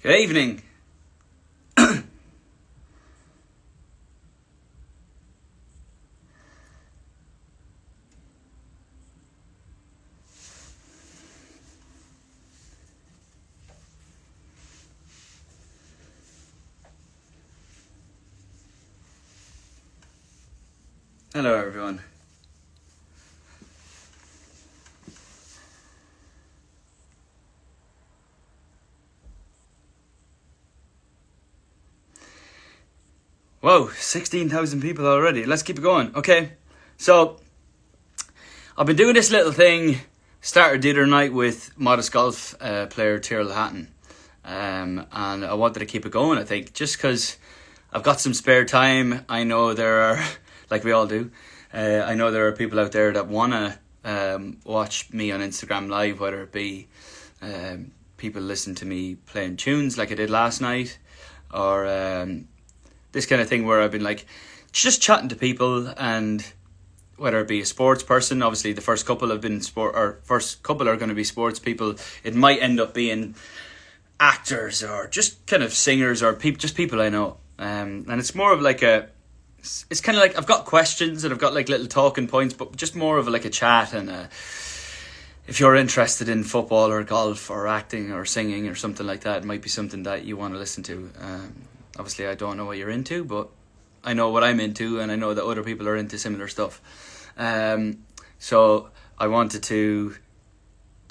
Good evening. Hello, everyone. Whoa, 16,000 people already. Let's keep it going. Okay, so I've been doing this little thing, started the other night with modest golf player Tyrrell Hatton. And I wanted to keep it going, I think, just because I've got some spare time. I know there are, like we all do, I know there are people out there that want to watch me on Instagram Live, whether it be people listen to me playing tunes like I did last night, or this kind of thing where I've been like just chatting to people, and whether it be a sports person, obviously the first couple have been first couple are going to be sports people. It might end up being actors or just kind of singers or just people I know. And it's more of like it's kind of like I've got questions and I've got like little talking points, but just more of like a chat. And if you're interested in football or golf or acting or singing or something like that, it might be something that you want to listen to. Obviously, I don't know what you're into, but I know what I'm into, and I know that other people are into similar stuff. So I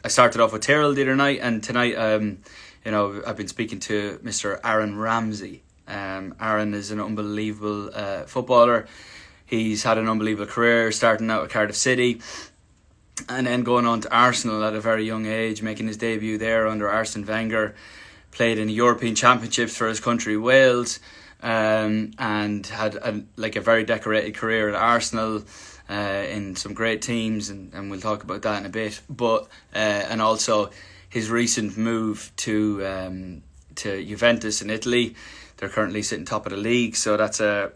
started off with Tyrrell the other night, and tonight, I've been speaking to Mr. Ramsey. Aaron is an unbelievable footballer. He's had an unbelievable career, starting out at Cardiff City, and then going on to Arsenal at a very young age, making his debut there under Arsene Wenger. Played in the European Championships for his country, Wales, and had a very decorated career at Arsenal, in some great teams, and we'll talk about that in a bit. But and also his recent move to Juventus in Italy. They're currently sitting top of the league, so that's an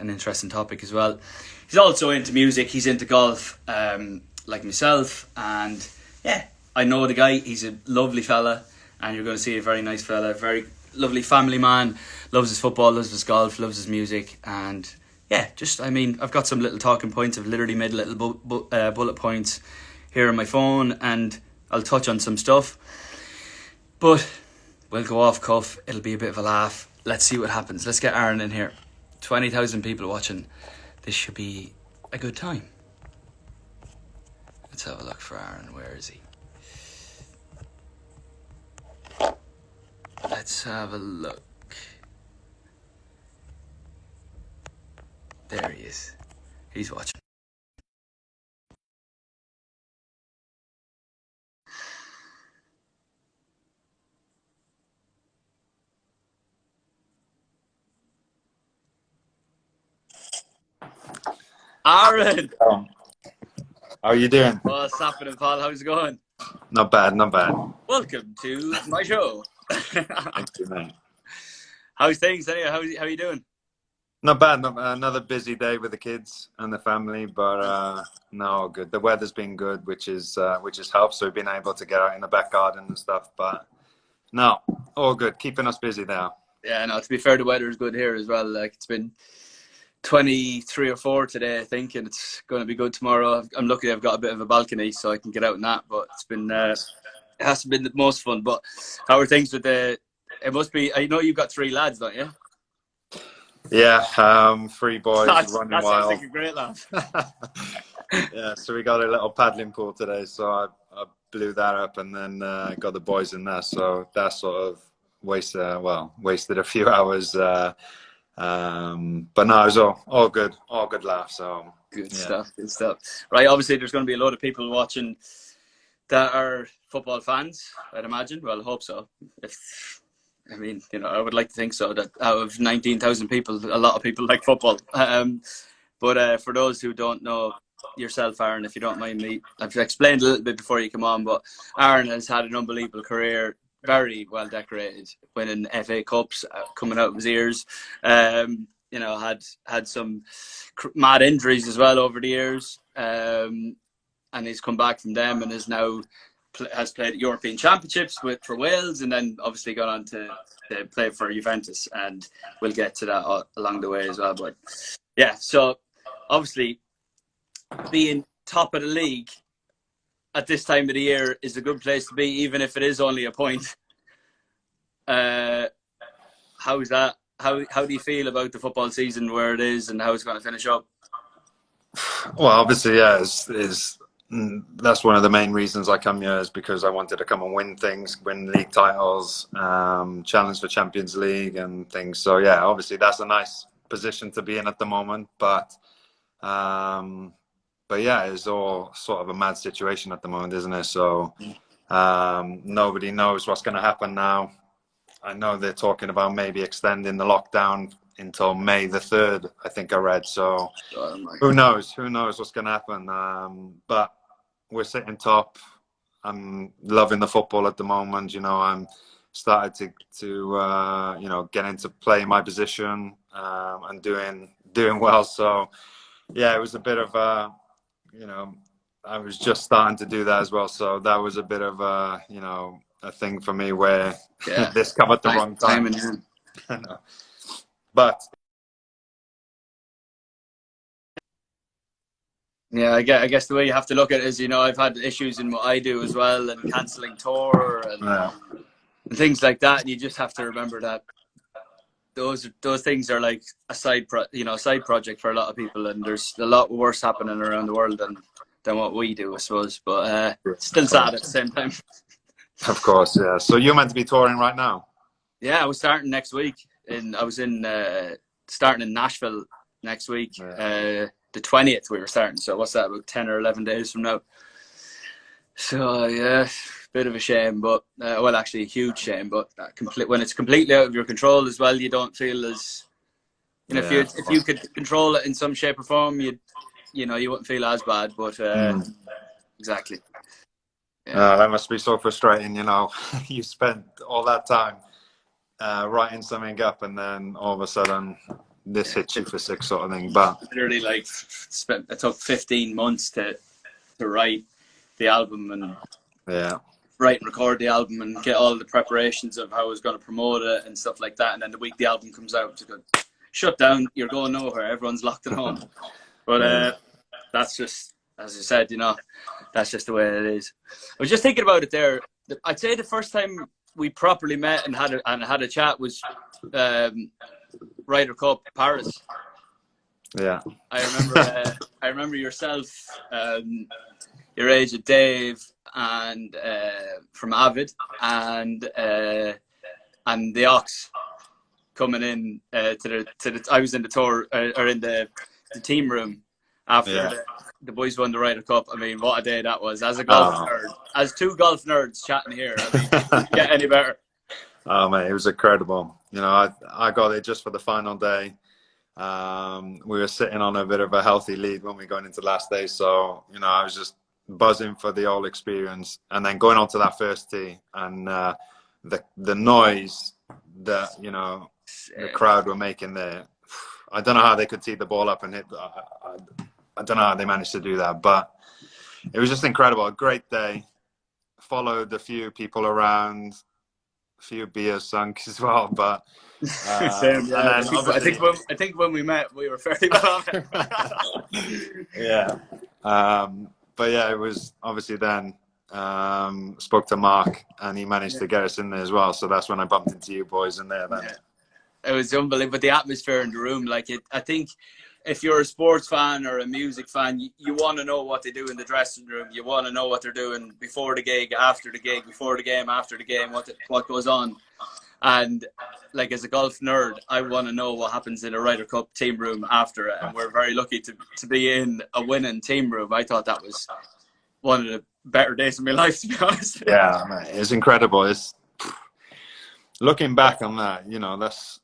interesting topic as well. He's also into music. He's into golf, like myself, and yeah, I know the guy. He's a lovely fella. And you're going to see a very nice fella, very lovely family man, loves his football, loves his golf, loves his music. And yeah, I've got some little talking points. I've literally made little bullet points here on my phone, and I'll touch on some stuff. But we'll go off cuff. It'll be a bit of a laugh. Let's see what happens. Let's get Aaron in here. 20,000 people watching. This should be a good time. Let's have a look for Aaron. Where is he? Let's have a look. There he is. He's watching. Aaron! How are you doing? What's happening, Paul? How's it going? Not bad, not bad. Welcome to my show. Thank you, man. How's things anyway? How are you doing? Not bad. Another busy day with the kids and the family, but no, good. The weather's been good, which has helped. So we've been able to get out in the back garden and stuff. But no, all good. Keeping us busy now. Yeah, no. To be fair, the weather is good here as well. Like, it's been 23 or 4 today, I think, and it's going to be good tomorrow. I'm lucky I've got a bit of a balcony, so I can get out in that. But it's been it hasn't been the most fun. But how are things with the? It must be. I know you've got 3 lads, don't you? Yeah, 3 boys running that wild. Sounds like a great laugh. Yeah, so we got a little paddling pool today, so I blew that up, and then got the boys in there. So that sort of wasted a few hours. But no, it was all good laugh. So Good stuff. Right, obviously there's going to be a lot of people watching that are football fans, I'd imagine. Well, I hope so. I would like to think so, that out of 19,000 people, a lot of people like football. But for those who don't know yourself, Aaron, if you don't mind me, I've explained a little bit before you come on, but Aaron has had an unbelievable career, very well decorated, winning FA Cups coming out of his ears. Had some mad injuries as well over the years, and he's come back from them and is now has played European Championships for Wales, and then obviously gone on to play for Juventus, and we'll get to that along the way as well. But yeah, so obviously being top of the league at this time of the year is a good place to be, even if it is only a point. How's that? How do you feel about the football season where it is and how it's going to finish up? Well, obviously, yeah, that's one of the main reasons I come here, is because I wanted to come and win things, win league titles, challenge for Champions League and things. So yeah, obviously that's a nice position to be in at the moment. But yeah, it's all sort of a mad situation at the moment, isn't it? So nobody knows what's going to happen now. I know they're talking about maybe extending the lockdown until May the 3rd, I think I read. So who knows? Who knows what's going to happen? But we're sitting top. I'm loving the football at the moment. You know, I'm started to get into playing my position and doing well. So yeah, it was a bit of I was just starting to do that as well. So that was a bit of a thing for me where this come at the wrong time. But yeah, I guess the way you have to look at it is, I've had issues in what I do as well, and cancelling tour and things like that. And you just have to remember that those things are like a side project for a lot of people, and there's a lot worse happening around the world than what we do, I suppose. But still sad at the same time. Of course, yeah. So you're meant to be touring right now? Yeah, I was starting next week. Starting in Nashville next week. Yeah. The 20th we were starting. So what's that, about 10 or 11 days from now? So yeah, bit of a shame, but well, actually a huge shame. But when it's completely out of your control as well, you don't feel as if you could control it in some shape or form, you wouldn't feel as bad. But exactly. Yeah. That must be so frustrating. You spent all that time writing something up, and then all of a sudden this hits you for 6 sort of thing. But literally, it took 15 months to write the album and write and record the album and get all the preparations of how I was going to promote it and stuff like that. And then the week the album comes out, just go, shut down, you're going nowhere, everyone's locked at home. But that's just, as I said, that's just the way it is. I was just thinking about it there. I'd say the first time we properly met and had a chat was Ryder Cup Paris. Yeah, I remember yourself, your age of Dave, and from Avid, and the Ox coming in to the. I was in the tour or in the team room after the boys won the Ryder Cup. I mean, what a day that was! As a golf nerd, as 2 golf nerds chatting here, I mean, it couldn't get any better. Oh man, it was incredible. I got it just for the final day. We were sitting on a bit of a healthy lead when we got into the last day, so I was just buzzing for the whole experience. And then going on to that first tee, and the noise that the crowd were making there. I don't know how they could tee the ball up and hit. I don't know how they managed to do that, but it was just incredible. A great day. Followed a few people around, a few beers sunk as well, but same, yeah. I think when we met, we were fairly well on it. Yeah. But yeah, it was obviously then spoke to Mark, and he managed to get us in there as well. So that's when I bumped into you boys in there then. Yeah. It was unbelievable. The atmosphere in the room, I think if you're a sports fan or a music fan, you want to know what they do in the dressing room. You want to know what they're doing before the gig, after the gig, before the game, after the game, what goes on. And as a golf nerd, I want to know what happens in a Ryder Cup team room after it. And we're very lucky to be in a winning team room. I thought that was one of the better days of my life, to be honest. Yeah, it's incredible. It's looking back on that, that's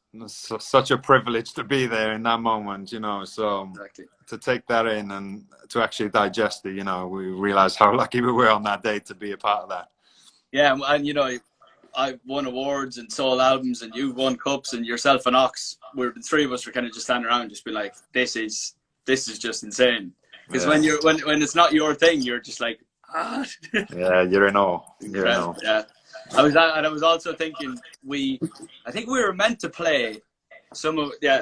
such a privilege to be there in that moment, so exactly. To take that in and to actually digest it, we realize how lucky we were on that day to be a part of that. Yeah, and I won awards and sold albums, and you won cups, and yourself and Ox, the 3 of us were kind of just standing around, just be like, this is just insane. Because when it's not your thing, you're just like, God. Yeah, you're in awe. You're in Incredible, awe. yeah. I was also thinking I think we were meant to play some of, yeah,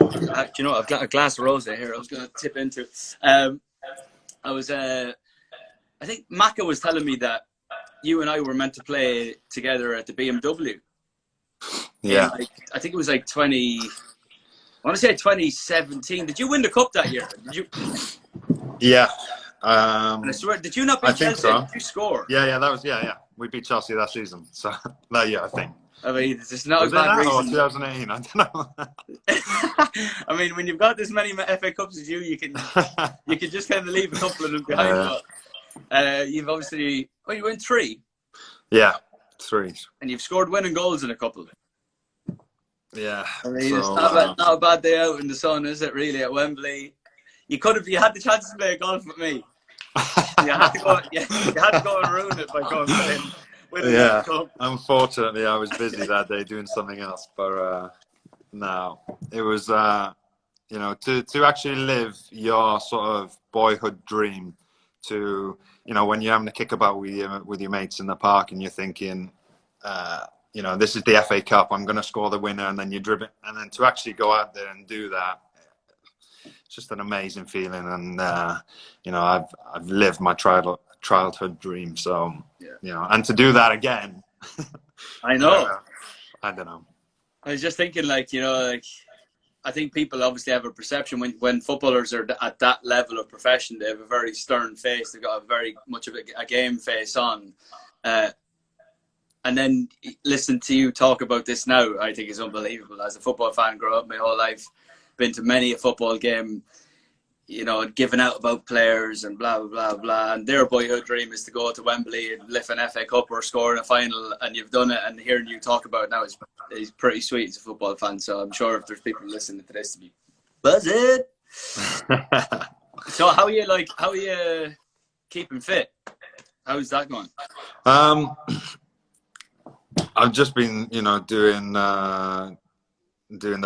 you know, I've got a glass of rosé here I was going to tip into. I was, I think Maka was telling me that you and I were meant to play together at the BMW. Yeah. Like, I think it was like 2017. Did you win the cup that year? Did you? Yeah. And I swear, did you not I beat think Chelsea? so. Did you score? Yeah, that was, yeah. We beat Chelsea that season. So, that year, I think. I mean, it's not Was a it bad that or reason. 2018? I don't know. I mean, when you've got this many FA Cups as you can just kind of leave a couple of them behind. But you've obviously, you win 3. Yeah, 3. And you've scored winning goals in a couple. Yeah. I mean, it's not a bad day out in the sun, is it? Really, at Wembley, you had the chance to play golf with me. You had to go. You had to go and ruin it by going playing. Yeah. Unfortunately, I was busy that day doing something else. But no, it was you know, to actually live your sort of boyhood dream. To, you know, when you're having a kick about with your mates in the park and you're thinking, you know, this is the FA Cup, I'm going to score the winner, and then you dribble, and then to actually go out there and do that, it's just an amazing feeling. And you know, I've lived my childhood dream, so yeah. You know, and to do that again, I know. I don't know. I was just thinking, like, you know, like, I think people obviously have a perception when footballers are at that level of profession, they have a very stern face. They've got a very much of a game face on. And then listen to you talk about this now, I think is unbelievable. As a football fan, grew up my whole life, been to many a football game, you know, giving out about players and blah, blah, blah, blah. And their boyhood dream is to go to Wembley and lift an FA Cup or score in a final, and you've done it. And hearing you talk about it now is pretty sweet as a football fan. So I'm sure if there's people listening to this to be buzzing. So how are you keeping fit? How's that going? I've just been, you know, doing the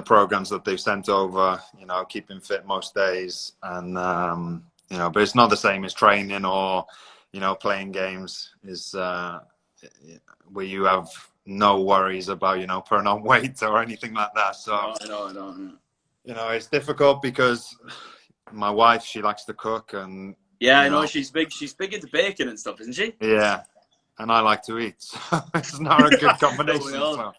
programs that they've sent over, you know, keeping fit most days. And, you know, but it's not the same as training or, you know, playing games is where you have no worries about, you know, putting on weight or anything like that. So, I know. You know, it's difficult because my wife, she likes to cook, and yeah, I know she's big into bacon and stuff, isn't she? Yeah, and I like to eat, so it's not a good combination. So.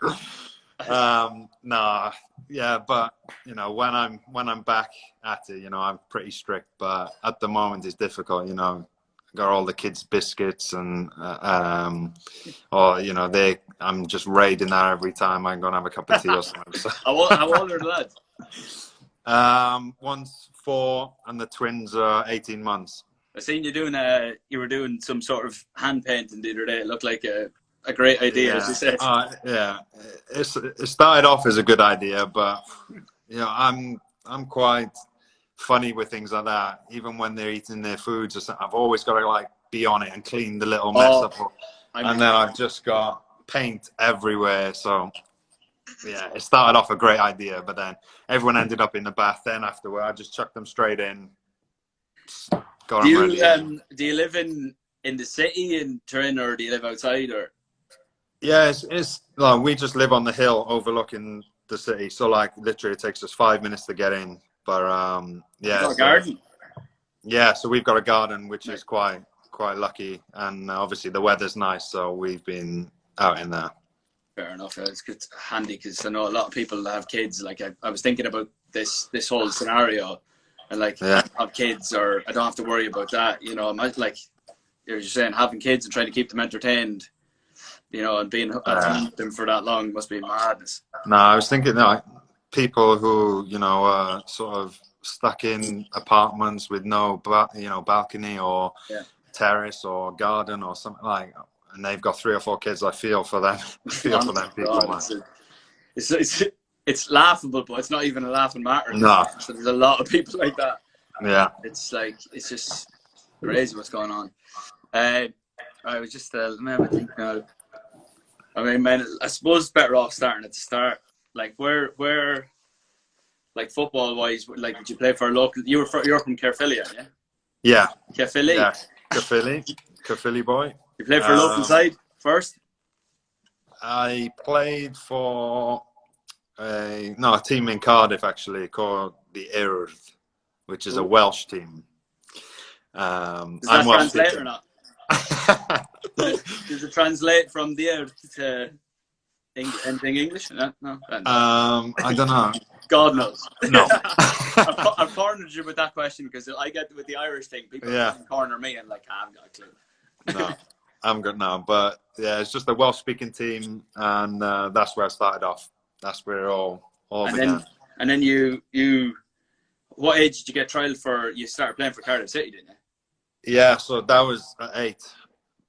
No, yeah, but you know, when I'm back at it, you know, I'm pretty strict. But at the moment, it's difficult. You know, got all the kids' biscuits and or you know, I'm just raiding that every time I'm gonna have a cup of tea or something. So. How old are the lads? One's 4 and the twins are 18 months. I seen you were doing some sort of hand painting the other day. It looked like a great idea, as you said. Yeah, it started off as a good idea, but you know, I'm quite funny with things like that. Even when they're eating their foods or something, I've always got to like be on it and clean the little mess up. And then I've just got paint everywhere. So yeah, it started off a great idea, but then everyone ended up in the bath. Then afterward, I just chucked them straight in. Do you live in the city in Turin, or do you live outside? Or yeah, it's like we just live on the hill overlooking the city. So like literally, it takes us 5 minutes to get in. But yeah, got a garden. Yeah, so we've got a garden, which is quite lucky, and obviously the weather's nice, so we've been out in there. Fair enough. It's good, handy, because I know a lot of people that have kids. Like I was thinking about this whole scenario, and like I don't have kids, or I don't have to worry about that. You know, like you're just saying, having kids and trying to keep them entertained, you know, and being at home with them for that long must be madness. No, I was thinking people who, you know, are sort of stuck in apartments with no balcony or terrace or garden or something like. And they've got 3 or 4 kids. I feel for them. For them people. God, it's laughable, but it's not even a laughing matter. No, so there's a lot of people like that. Yeah, it's just crazy what's going on. I was just let me have a think now. I mean, man, I suppose it's better off starting at the start. Like where, like football wise, like did you play for a local? You're from Caerphilly, yeah? Yeah. Caerphilly. Yeah. Caerphilly. Philly boy. You played for a local side first? I played for a team in Cardiff actually called the Earth, which is a Welsh team. Does that translate or not? Does it translate from the Earth to anything English? No. I don't know. God knows. No. I've cornered you with that question because I get with the Irish thing. People corner me and like, I haven't got a clue. No, I'm good now. But yeah, it's just a Welsh-speaking team, and that's where I started off. That's where it all began. And then you, what age did you get trialed for? You started playing for Cardiff City, didn't you? Yeah, so that was at 8.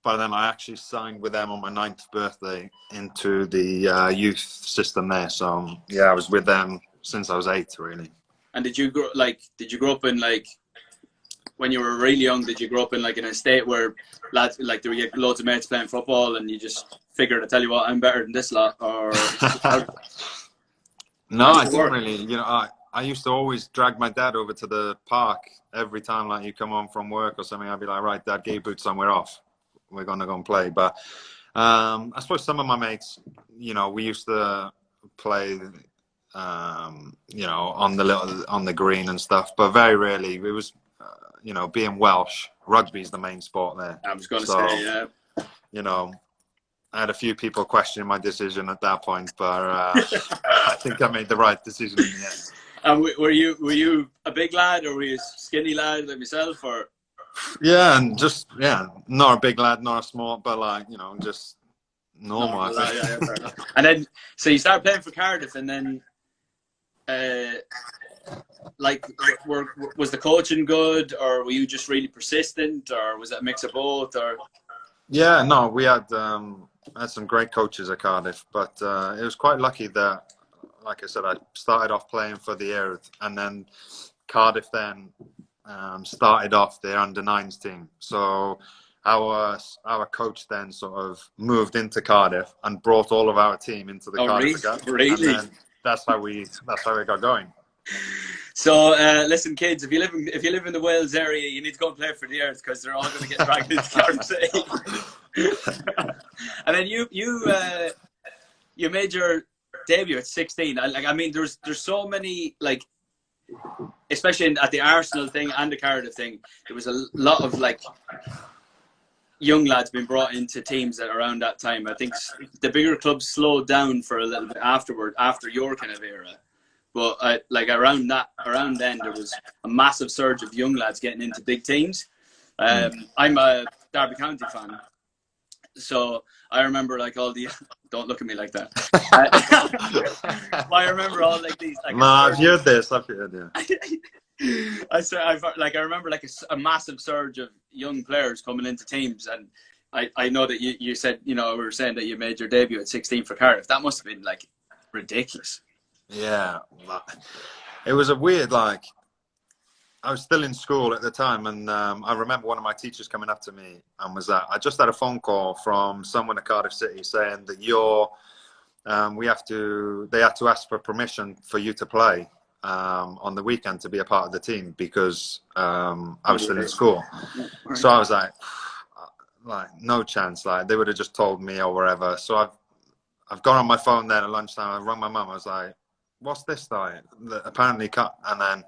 But then I actually signed with them on my 9th birthday into the youth system there. So yeah, I was with them since I was 8, really. And did you grow up in like, when you were really young, did you grow up in like an estate where lads, like there were loads of mates playing football and you just figured, I tell you what, I'm better than this lot? Or no, I didn't really. You know, I used to always drag my dad over to the park every time, like you come home from work or something. I'd be like, right, Dad, get your boots on, we're off. We're going to go and play. But I suppose some of my mates, you know, we used to play, you know, on the green and stuff. But very rarely. It was, you know, being Welsh, rugby's the main sport there. I was going to say, yeah. You know, I had a few people questioning my decision at that point, but I think I made the right decision in the end. And were you a big lad, or were you a skinny lad like myself, or? Yeah, and just not a big lad, not a small, but like, you know, just normal. Yeah, and then so you started playing for Cardiff, and then like was the coaching good, or were you just really persistent, or was it a mix of both, or? Yeah, no, we had some great coaches at Cardiff, but it was quite lucky that, like I said, I started off playing for the Earth, and then Cardiff then started off their under-9s team. So our coach then sort of moved into Cardiff and brought all of our team into the Cardiff Academy. Really? And that's how we got going. So listen, kids, if you live in the Wales area, you need to go and play for the Earth, because they're all going to get dragged into Cardiff City. And then you made your debut at 16. I mean, there's so many, like, especially at the Arsenal thing and the Cardiff thing, there was a lot of like young lads being brought into teams at around that time. I think the bigger clubs slowed down for a little bit after your kind of era. But like around then, there was a massive surge of young lads getting into big teams. I'm a Derby County fan, so I remember like all the. Don't look at me like that. I remember all like these. Like, I've heard this. I've heard, yeah. I remember like a massive surge of young players coming into teams, and I know that you said, you know, we were saying that you made your debut at 16 for Cardiff. That must have been like ridiculous. Yeah, it was a weird, like, I was still in school at the time, and I remember one of my teachers coming up to me and was that I just had a phone call from someone at Cardiff City saying that they had to ask for permission for you to play on the weekend to be a part of the team, because I was still in school. So I was like no chance, like they would have just told me or wherever. So I've gone on my phone then at lunchtime. I rang my mum. I was like, what's this like? Apparently cut. And then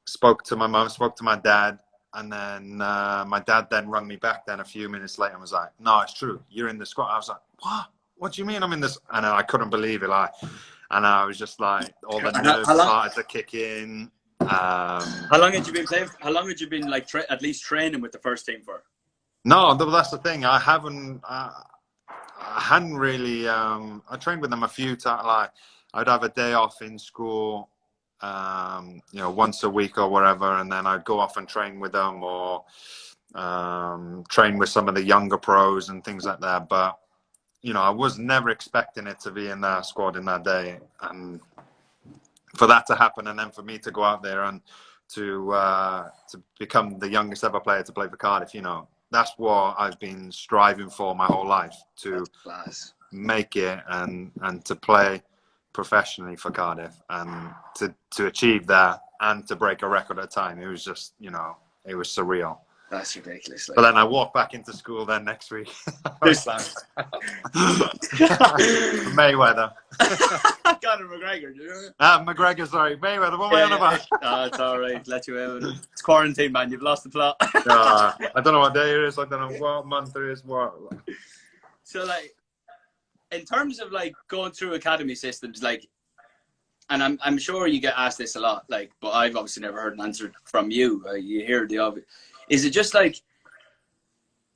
spoke to my mum, spoke to my dad, and then my dad then rang me back then a few minutes later and was like, no, it's true, you're in the squad. I was like, what do you mean I'm in this? And I couldn't believe it, like, and I was just like, all the nerves started to kick in. How long had you been playing? How long had you been like at least training with the first team for? No, that's the thing. I hadn't really I trained with them a few times. Like, I'd have a day off in school, you know, once a week or whatever, and then I'd go off and train with them, or train with some of the younger pros and things like that. But, you know, I was never expecting it to be in that squad in that day, and for that to happen, and then for me to go out there and to become the youngest ever player to play for Cardiff, you know, that's what I've been striving for my whole life, to make it and to play professionally for Cardiff, and to achieve that and to break a record at a time. It was just, you know, it was surreal. That's ridiculous. But then I walked back into school then next week. There's Mayweather. Conor McGregor. McGregor, sorry. Mayweather, what am I on about? Oh, it's all right. Let you out. It's quarantine, man. You've lost the plot. I don't know what day it is. I don't know what month it is. What. So, like, in terms of, like, going through academy systems, like, and I'm sure you get asked this a lot, like, but I've obviously never heard an answer from you. You hear the obvious. Is it just like,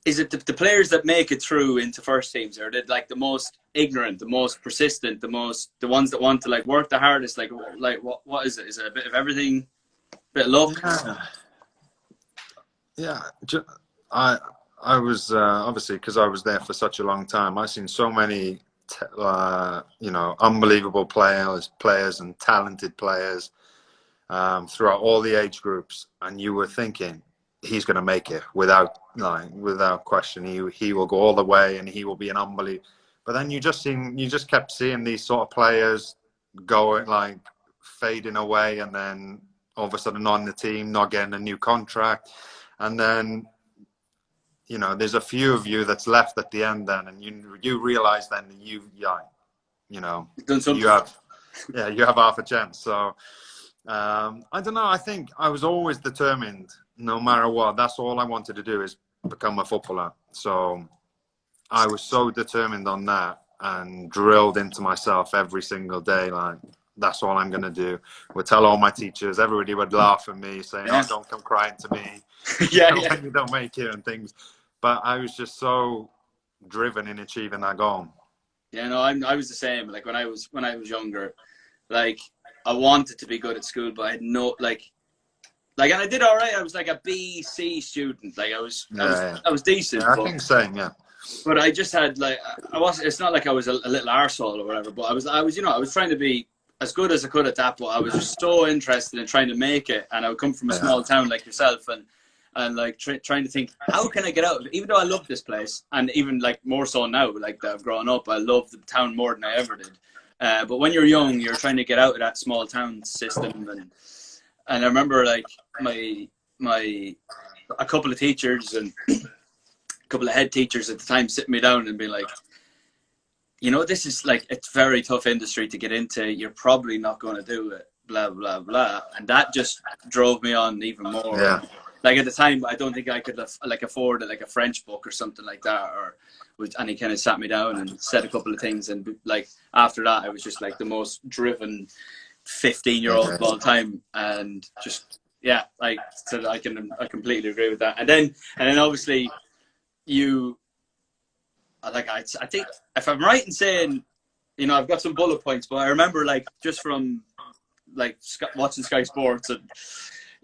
is it the players that make it through into first teams, or are they like the most ignorant, the most persistent, the ones that want to like work the hardest? Like what is it? Is it a bit of everything? A bit of luck? Yeah. I was obviously, because I was there for such a long time. I've seen so many, unbelievable players and talented players throughout all the age groups, and you were thinking, he's going to make it without question. He will go all the way, and he will be an unbelievable. But then you just kept seeing these sort of players going, like, fading away, and then all of a sudden on the team, not getting a new contract, and then there's a few of you that's left at the end then, and you realize then that you have half a chance. So I don't know. I think I was always determined, no matter what. That's all I wanted to do, is become a footballer. So I was so determined on that, and drilled into myself every single day, like, that's all I'm going to do. Would tell all my teachers. Everybody would laugh at me, saying, "Oh, don't come crying to me when you don't make it," and things. But I was just so driven in achieving that goal. Yeah, no, I was the same. Like when I was younger, like I wanted to be good at school, but I had no and I did all right. I was like a B, C student. Like I was decent. Yeah, I think same. Yeah. But I just had it's not like I was a little arsehole or whatever. But I was trying to be as good as I could at that. But I was just so interested in trying to make it, and I would come from a small town like yourself, and like trying to think, how can I get out of it? Even though I love this place, and even like more so now, like that I've grown up, I love the town more than I ever did. But when you're young, you're trying to get out of that small town system, and I remember like a couple of teachers and a couple of head teachers at the time sitting me down and being like, this is like, it's very tough industry to get into. You're probably not going to do it, blah, blah, blah. And that just drove me on even more. Yeah. Like at the time, I don't think I could afford like a French book or something like that, and he kind of sat me down and said a couple of things, and like after that, I was just like the most driven 15-year-old of all time, and just I completely agree with that. And then obviously you, like I think if I'm right in saying, I've got some bullet points, but I remember like just from like watching Sky Sports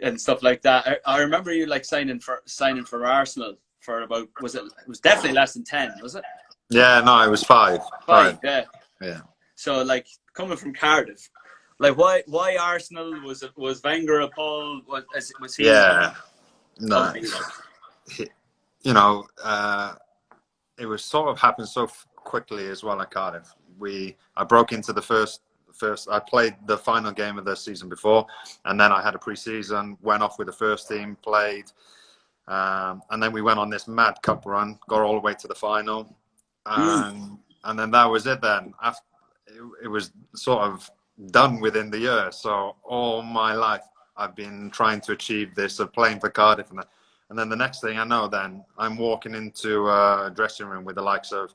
and stuff like that. I remember you like signing for Arsenal for about, it was definitely less than 10, was it? Yeah, no, it was 5. 5, yeah. Yeah. So like coming from Cardiff, like why Arsenal? Was Wenger a Paul? Was he? Yeah. No. It was sort of happened so quickly as well at Cardiff. I broke into the first. I played the final game of the season before, and then I had a pre-season, went off with the first team, played, and then we went on this mad cup run, got all the way to the final, and then that was it. Then after, it was sort of done within the year. So all my life I've been trying to achieve this of playing for Cardiff, and then the next thing I know, then I'm walking into a dressing room with the likes of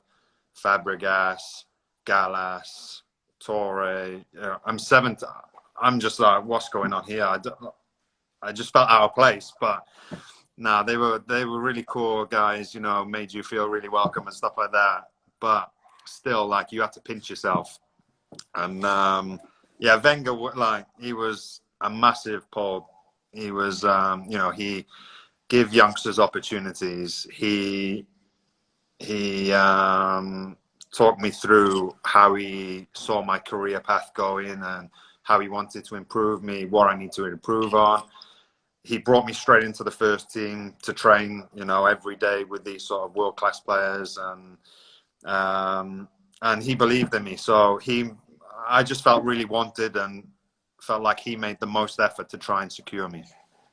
Fabregas, Gallas, Torre. I'm 7th. I'm just like, what's going on here? I just felt out of place. But no, they were really cool guys. Made you feel really welcome and stuff like that. But still, like, you have to pinch yourself. And Wenger, like, he was a massive Paul. He was, he gave youngsters opportunities. He talked me through how he saw my career path going and how he wanted to improve me, what I need to improve on. He brought me straight into the first team to train, every day with these sort of world-class players, and he believed in me. So I just felt really wanted and felt like he made the most effort to try and secure me.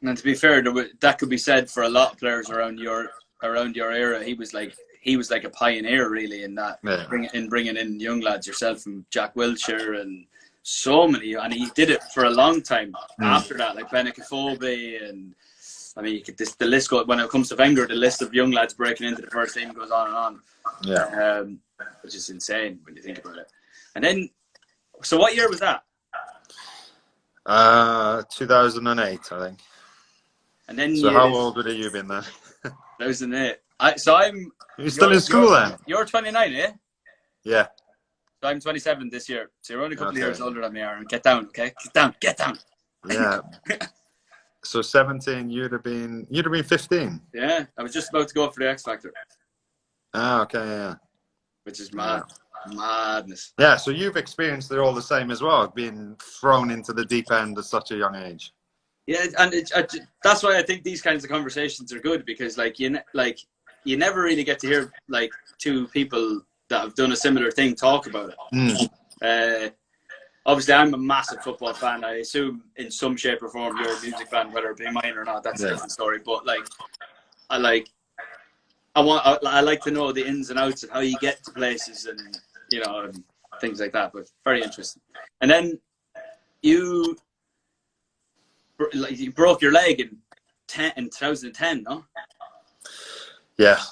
And to be fair, that could be said for a lot of players around your era. He was like a pioneer, really, in that, bringing in young lads, yourself and Jack Wiltshire and so many. And he did it for a long time after that, like Benicaphobe, and I mean, the list goes. When it comes to Wenger, the list of young lads breaking into the first team goes on and on. Yeah, which is insane when you think about it. And then, so what year was that? 2008, I think. And then so how old would have you been then? 2008. You're still in school then? You're 29, eh? Yeah. So I'm 27 this year. So you're only a couple of years older than me, Aaron. Get down, okay? Get down. Yeah. So 17, you'd have been 15. Yeah, I was just about to go for the X Factor. Ah, okay, yeah. Which is madness. Yeah, so you've experienced it all the same as well, being thrown into the deep end at such a young age. Yeah, and that's why I think these kinds of conversations are good, because you never really get to hear like two people that have done a similar thing talk about it. Obviously, I'm a massive football fan. I assume in some shape or form you're a music fan, whether it be mine or not. That's a different story. But I like to know the ins and outs of how you get to places and and things like that. But very interesting. And then you broke your leg in 2010, no? Yeah.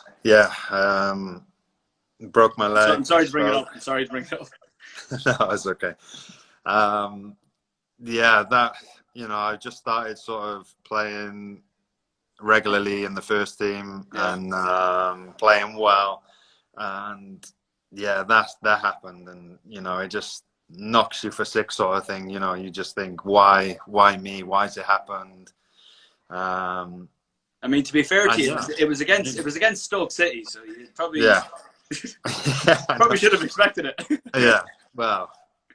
Broke my leg. I'm sorry to bring it up. No, it's okay. That I just started sort of playing regularly in the first team and playing well, and that happened, and it just knocks you for six, sort of thing. You just think, why me? Why's it happened? I mean, to be fair to you, it was against Stoke City, so you probably probably should have expected it. Yeah, well,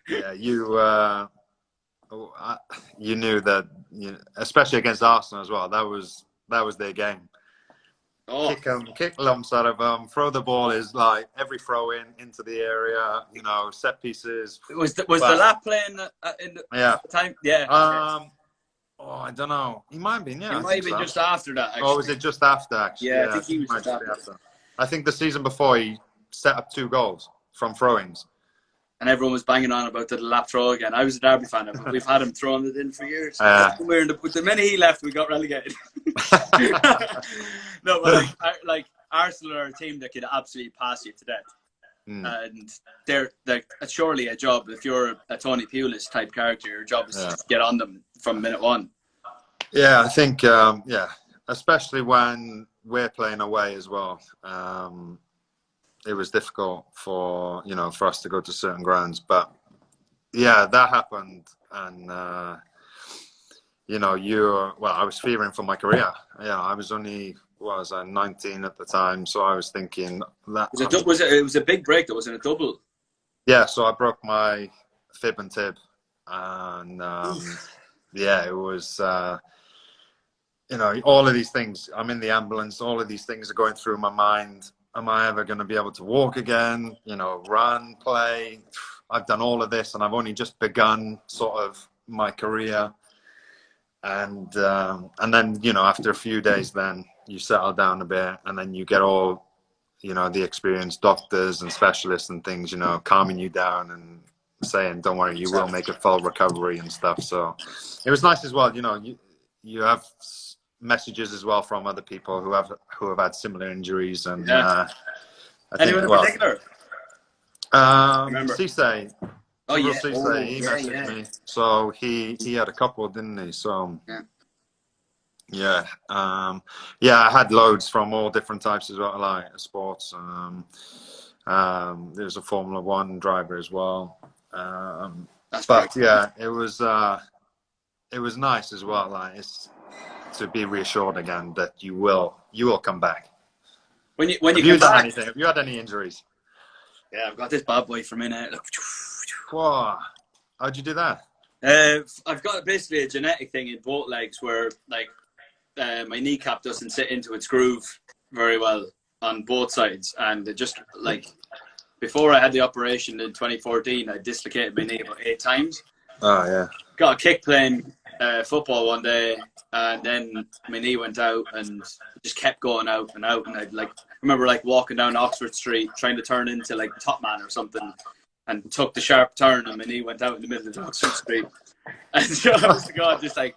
yeah, you knew that, especially against Arsenal as well. That was their game. Oh. Kick lumps out of them. Throw the ball is like every throw into the area. Set pieces. Was the lap playing in the time? Yeah. I don't know. He might have been. Yeah, it might have been just after that. Actually. Or was it just after? Actually, yeah, I think he was just after. I think the season before he set up 2 goals from throw-ins. And everyone was banging on about the lap throw again. I was a Derby fan. We've had him throwing it in for years. With the minute he left, we got relegated. No, but like Arsenal are a team that could absolutely pass you to death. And they're surely a job. If you're a Tony Pulis type character, your job is to get on them from minute one. Yeah, I think, especially when we're playing away as well. It was difficult for us to go to certain grounds, but that happened, and I was fearing for my career. I was only 19 at the time, so I was thinking that it was a big break. Though, wasn't it a double? Yeah, so I broke my fib and tib, and it was all of these things. I'm in the ambulance. All of these things are going through my mind. Am I ever going to be able to walk again? Run, play. I've done all of this, and I've only just begun sort of my career. And then, after a few days, then you settle down a bit, and then you get all, the experienced doctors and specialists and things, calming you down and saying, don't worry, you will make a full recovery and stuff. So it was nice as well. You have messages as well from other people who have had similar injuries, and anyone in particular? Cisse. Oh yeah, Cisse, he messaged me. So he had a couple, didn't he? So I had loads from all different types as well, like sports. There's a Formula 1 driver as well. It was nice as well. Like, it's to be reassured again that you will come back. Have you had any injuries? Yeah, I've got this bad boy from in it. Wow. How'd you do that? I've got basically a genetic thing in both legs where my kneecap doesn't sit into its groove very well on both sides, and it just before I had the operation in 2014, I dislocated my knee about 8 times. Oh yeah. Got a kick playing football one day, and then my knee went out and just kept going out and out. And I remember walking down Oxford Street trying to turn into like Top Man or something, and took the sharp turn, and my knee went out in the middle of Oxford Street. And so honest to God, just like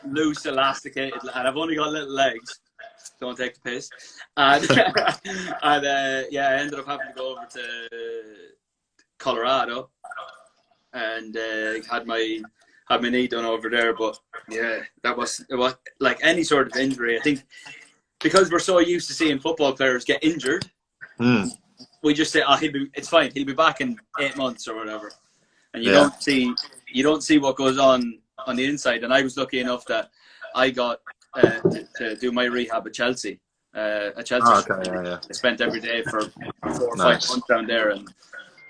loose, elasticated, and I've only got little legs. Don't take the piss. And, I ended up having to go over to Colorado and had my knee done over there. But yeah, it was like any sort of injury. I think because we're so used to seeing football players get injured, we just say, it's fine. He'll be back in 8 months or whatever. And you don't see what goes on the inside. And I was lucky enough that I got to do my rehab at Chelsea. I spent every day for 4 or 5 months down there, and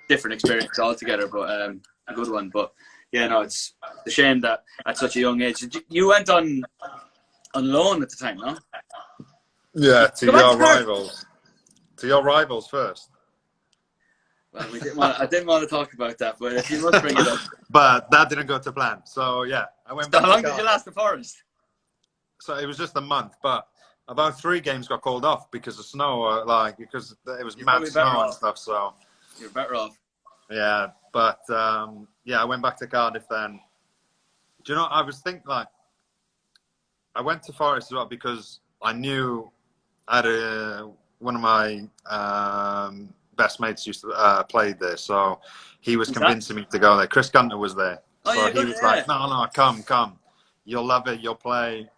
different experience altogether, but a good one. But yeah, no, it's a shame that at such a young age you went on loan at the time, no? Yeah, to your rivals. To your rivals first. Well, I didn't want to talk about that, but if you must bring it up. But that didn't go to plan. So yeah, I went back. How long did you last at Forest? So it was just a month, but about 3 games got called off because of snow, because it was mad snow and stuff. So you're better off. Yeah, but I went back to Cardiff then. Do you know? I was thinking I went to Forest as well because I knew one of my best mates used to play there, so he was convincing me to go there. Chris Gunter was there, he was like, "No, come, you'll love it, you'll play."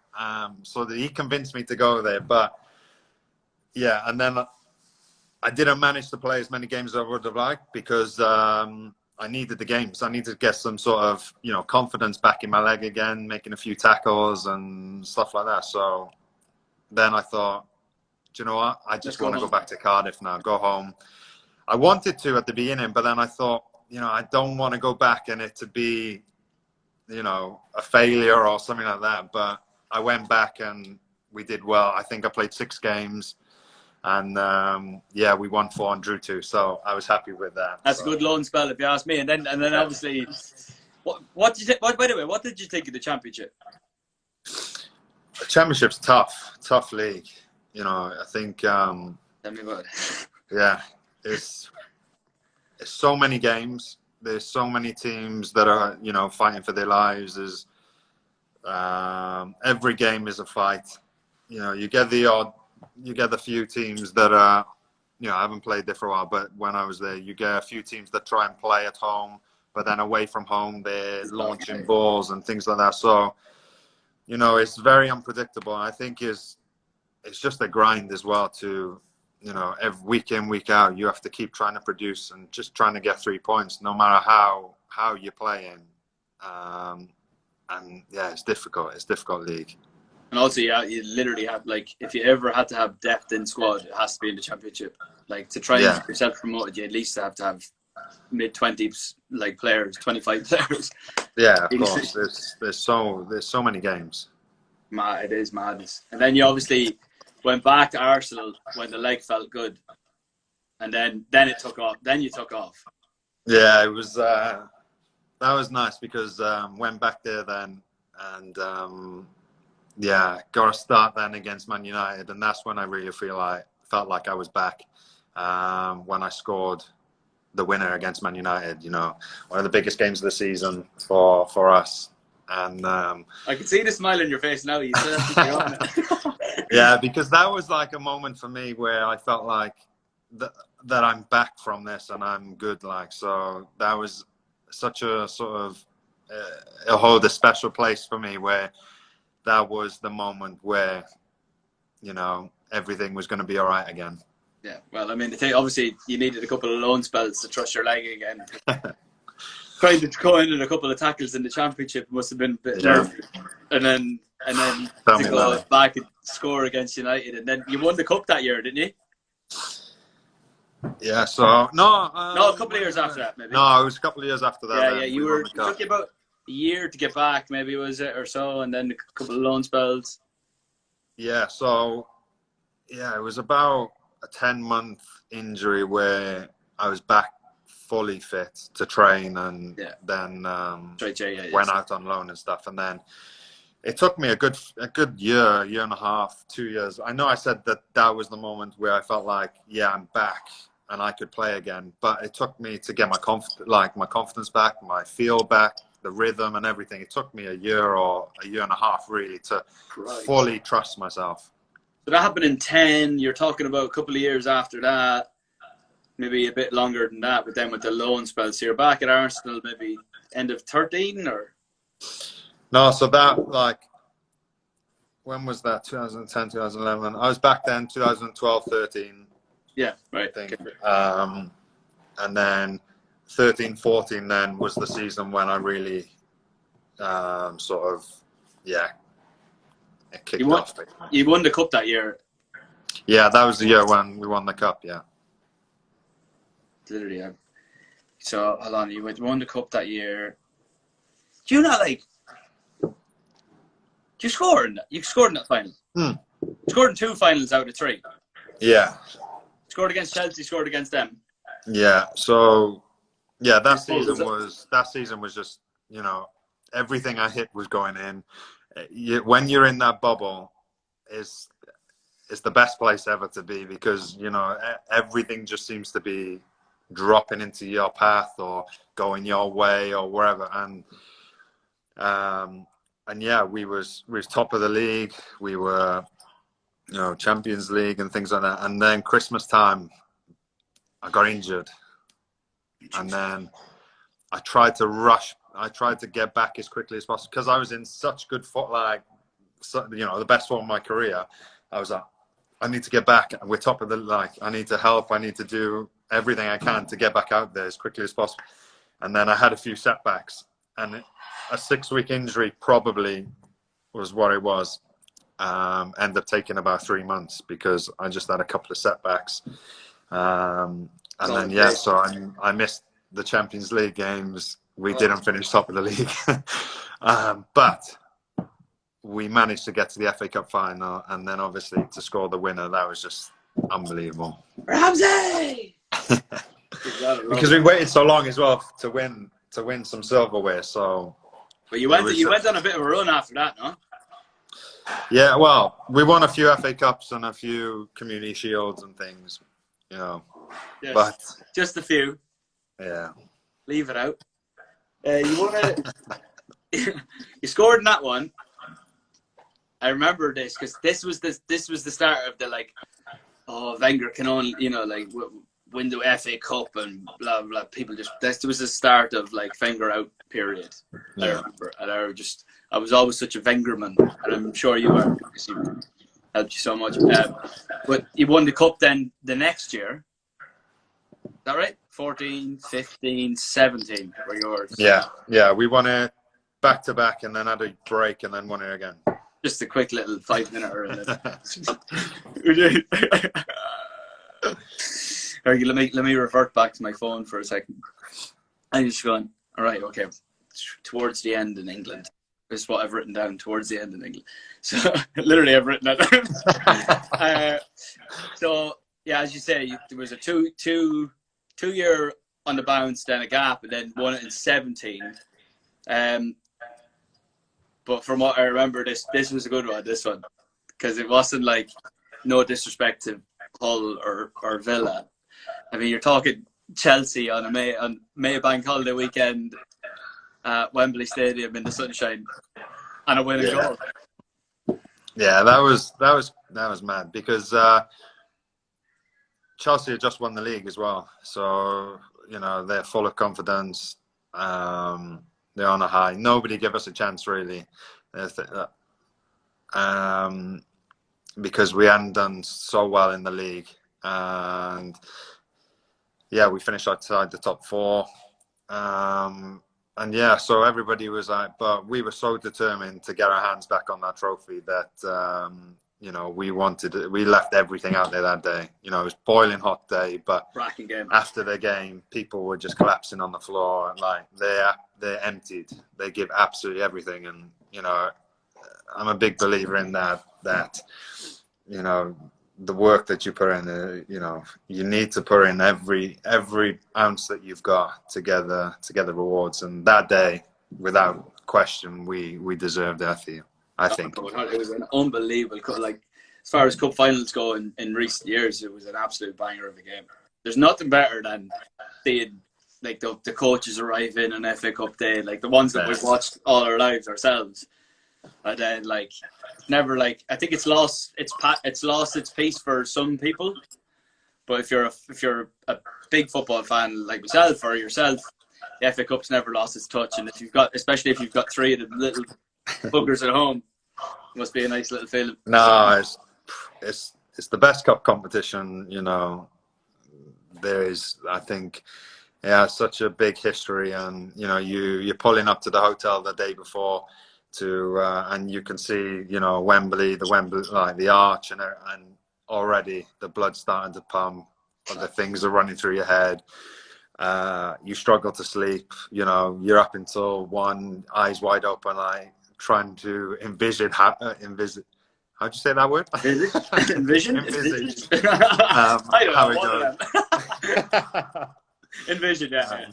So he convinced me to go there, but yeah, and then I didn't manage to play as many games as I would have liked because I needed the games. I needed to get some sort of confidence back in my leg again, making a few tackles and stuff like that. So then I thought, do you know what? I just want to go back to Cardiff now, go home. I wanted to at the beginning, but then I thought, I don't want to go back and it to be, a failure or something like that. But I went back and we did well. I think I played 6 games and we won 4 and drew 2. So I was happy with that. That's a good loan spell if you ask me. And then obviously, what did you by the way, what did you think of the championship? The championship's tough league. I think tell me about it. Yeah, it's so many games. There's so many teams that are fighting for their lives. There's every game is a fight. You get the few teams that are I haven't played there for a while, but when I was there, you get a few teams that try and play at home, but then away from home they're launching balls and things like that. So it's very unpredictable. I think it's just a grind as well to every week in, week out, you have to keep trying to produce and just trying to get 3 points, no matter how you're playing. And yeah, it's difficult. It's a difficult league. And also, you literally have if you ever had to have depth in squad, it has to be in the championship. To try and get yourself promoted, you at least have to have mid-20s players, 25 players. Yeah, of course. There's so many games. It is madness. And then you obviously went back to Arsenal when the leg felt good, and then it took off. Then you took off. Yeah, it was. That was nice because went back there then, and got a start then against Man United, and that's when I really felt like I was back. When I scored the winner against Man United, one of the biggest games of the season for us. And I can see the smile on your face now. You said yeah, because that was a moment for me where I felt like that I'm back from this and I'm good. So that was such a sort of it hold a special place for me, where that was the moment where everything was going to be all right again. Yeah, well, I mean, obviously you needed a couple of loan spells to trust your leg again. Trying to go in and a couple of tackles in the championship must have been a bit nervy. And then to go back and score against United, and then you won the cup that year, didn't you? Yeah. So no, a couple of years after that, maybe. No, it was a couple of years after that. Yeah. It took you about a year to get back, maybe was it or so, and then a couple of loan spells. Yeah. So it was about a 10-month injury where I was back fully fit to train, and then went out on loan and stuff, and then it took me a good year and a half, 2 years. I know I said that was the moment where I felt like, yeah, I'm back and I could play again. But it took me to get my confidence back, my feel back, the rhythm and everything. It took me a year or a year and a half really to fully trust myself. So that happened in 10. You're talking about a couple of years after that, maybe a bit longer than that, but then with the loan spell. So you're back at Arsenal maybe end of 13 or? No, so that, like, when was that? 2010, 2011. I was back then, 2012, 13. Yeah, right. I think. And then 13, 14 then was the season when I really sort of, it kicked off. You won the cup that year. Yeah, that was the year when we won the cup, yeah. Literally, yeah. So, hold on, you won the cup that year. Do you not, like, you scored in that final? You scored in 2 finals out of 3. Yeah. Scored against Chelsea, scored against them. Yeah, so, yeah, that season was just, you know, everything I hit was going in. When you're in that bubble, is the best place ever to be, because, you know, everything just seems to be dropping into your path or going your way or wherever. And yeah, we was top of the league. We were, you know, Champions League and things like that. And then Christmas time, I got injured, and then I tried to get back as quickly as possible because I was in such good you know, the best form of my career. I was like, I need to get back. We're top of the league. I need to help. I need to do everything I can to get back out there as quickly as possible. And then I had a few setbacks, and a 6-week injury probably was what it was. Ended up taking about 3 months because I just had a couple of setbacks. And then, yeah, so I missed the Champions League games. We didn't finish top of the league. But we managed to get to the FA Cup final, and then obviously to score the winner, that was just unbelievable. Ramsey! Because we waited so long as well to win some silverware. So, but you went on a bit of a run after that, no? Yeah, well, we won a few FA Cups and a few Community Shields and things, you know. Yes, but just a few. Yeah. Leave it out. You won you scored in that one. I remember this because this was the start of the, like, oh, Wenger can only, you know, like, win the FA Cup and blah blah. People just, this was the start of, like, Wenger out period. Yeah. I remember, and I was always such a Wengerman, and I'm sure you are because he helped you so much. But you won the cup then the next year. Is that right? 14, 15, 17 were yours. Yeah, we won it back to back, and then had a break, and then won it again. Just a quick little 5-minute. Let me revert back to my phone for a second. I'm just going, all right, okay. Towards the end in England. This is what I've written down, towards the end in England. So literally I've written that down. So yeah, as you say, there was a two year on the bounce, then a gap, and then won it in 17. But from what I remember, this was a good one, this one. Because it wasn't, like, no disrespect to Hull or Villa. I mean, you're talking Chelsea on May Bank holiday weekend at Wembley Stadium in the sunshine, and a winning goal. Yeah, that was mad because Chelsea had just won the league as well, so, you know, they're full of confidence. They're on a high. Nobody gave us a chance really, because we hadn't done so well in the league, and yeah, we finished outside the top 4. And yeah, so everybody was like, but we were so determined to get our hands back on that trophy that, you know, we left everything out there that day. You know, it was boiling hot day, but after the game, people were just collapsing on the floor, and, like, they're emptied. They give absolutely everything. And, you know, I'm a big believer in that, you know, the work that you put in, you know, you need to put in every ounce that you've got to get the rewards. And that day, without question, we deserved it, I I think. It was an unbelievable like as far as cup finals go in recent years. It was an absolute banger of a game. There's nothing better than seeing like the coaches arrive in on FA Cup day, like the ones that we've watched all our lives ourselves. And then like never like I think it's lost its piece for some people. But if you're a big football fan like myself or yourself, the FA Cup's never lost its touch. And especially if you've got three of the little buggers at home, it must be a nice little feeling. No, it's the best cup competition. You know, there is, I think, such a big history, and you know, you're pulling up to the hotel the day before and you can see, you know, Wembley, like the arch, and already the blood's starting to pump, the things are running through your head. You struggle to sleep, you know, you're up until 1, eyes wide open, like trying to envision how'd you say that word? Envision? Envisage. I don't how know. it goes. Envision, yeah.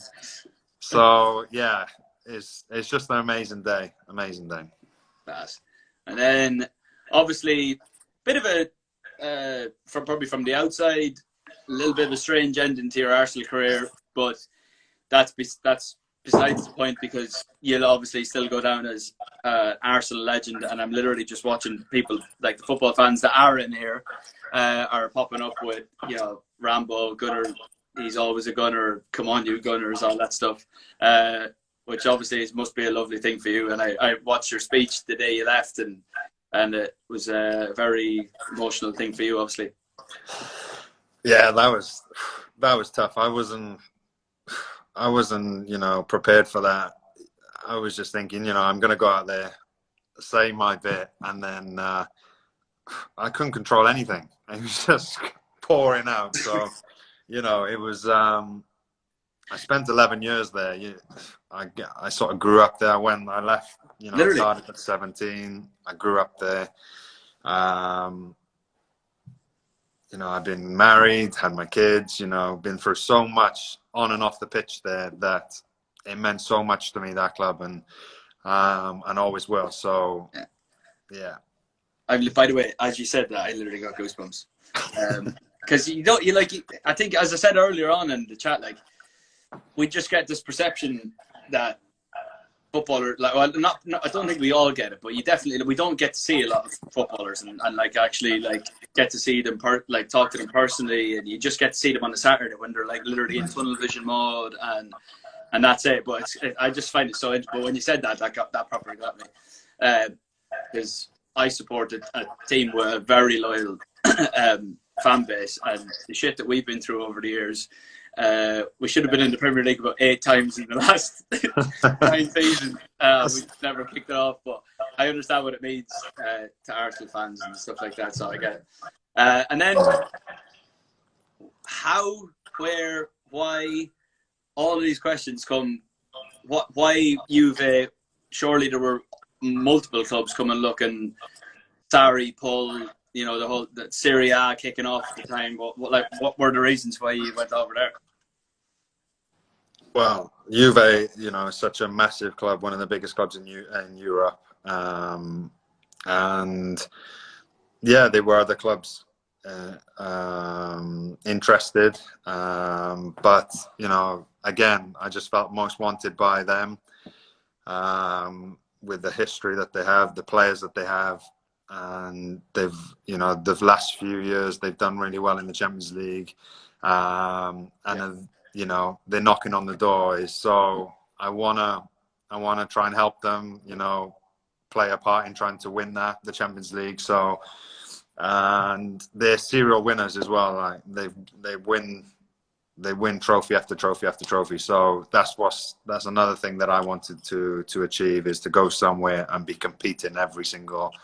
So yeah, it's just an amazing day. That. And then obviously bit of a from the outside, a little bit of a strange ending to your Arsenal career, but that's besides the point, because you'll obviously still go down as Arsenal legend. And I'm literally just watching people like the football fans that are in here are popping up with, you know, Rambo, Gunner, he's always a Gunner, come on you Gunners, all that stuff, which obviously must be a lovely thing for you. And I watched your speech the day you left, and it was a very emotional thing for you, obviously. Yeah, that was tough. I wasn't, you know, prepared for that. I was just thinking, you know, I'm going to go out there, say my bit, and then I couldn't control anything. It was just pouring out. So, you know, it was. I spent 11 years there. I sort of grew up there when I left. You know, Literally. I started at 17. I grew up there. You know, I've been married, had my kids, you know, been through so much on and off the pitch there that it meant so much to me, that club, and always will. So, yeah. By the way, as you said that, I literally got goosebumps. Because I think, as I said earlier on in the chat, like, we just get this perception that footballer, like, well, not I don't think we all get it, but we don't get to see a lot of footballers and like actually like get to see them like talk to them personally, and you just get to see them on a Saturday when they're like literally in tunnel vision mode, and that's it. But I just find it so interesting. But when you said that properly got me, because I supported a team with a very loyal fan base, and the shit that we've been through over the years. We should have been in the Premier League about 8 times in the last 9 seasons. We've never kicked it off, but I understand what it means to Arsenal fans and stuff like that, so I get it. And then how, where, why, all of these questions come. Why Juve? Surely there were multiple clubs coming looking. Sarri pull, you know, the Serie A kicking off at the time. What were the reasons why you went over there? Well, Juve, you know, is such a massive club, one of the biggest clubs in Europe, and yeah, there were other clubs interested, but you know, again, I just felt most wanted by them, with the history that they have, the players that they have, and they've, you know, the last few years they've done really well in the Champions League, you know, they're knocking on the door. So I wanna try and help them, you know, play a part in trying to win the Champions League. So, and they're serial winners as well. Like they win trophy after trophy after trophy. So that's another thing that I wanted to achieve, is to go somewhere and be competing every single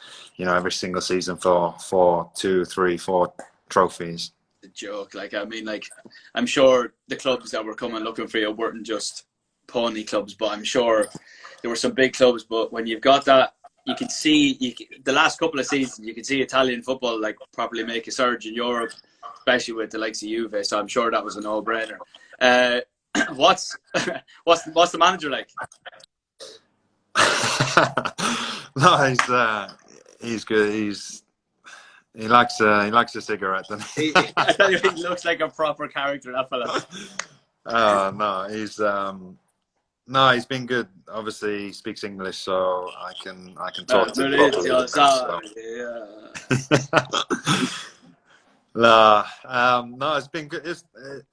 season for 2, 3, 4 trophies. The joke, like, I mean, like, I'm sure the clubs that were coming looking for you weren't just pony clubs, but I'm sure there were some big clubs. But when you've got that, you can see the last couple of seasons, you can see Italian football like properly make a surge in Europe, especially with the likes of Juve. So I'm sure that was a no-brainer. What's the manager like? No, he's good. He likes a cigarette. Doesn't he? I tell you, he looks like a proper character, that fella. No, no, he's been good. Obviously, he speaks English, so I can talk to him properly. No, it's been good.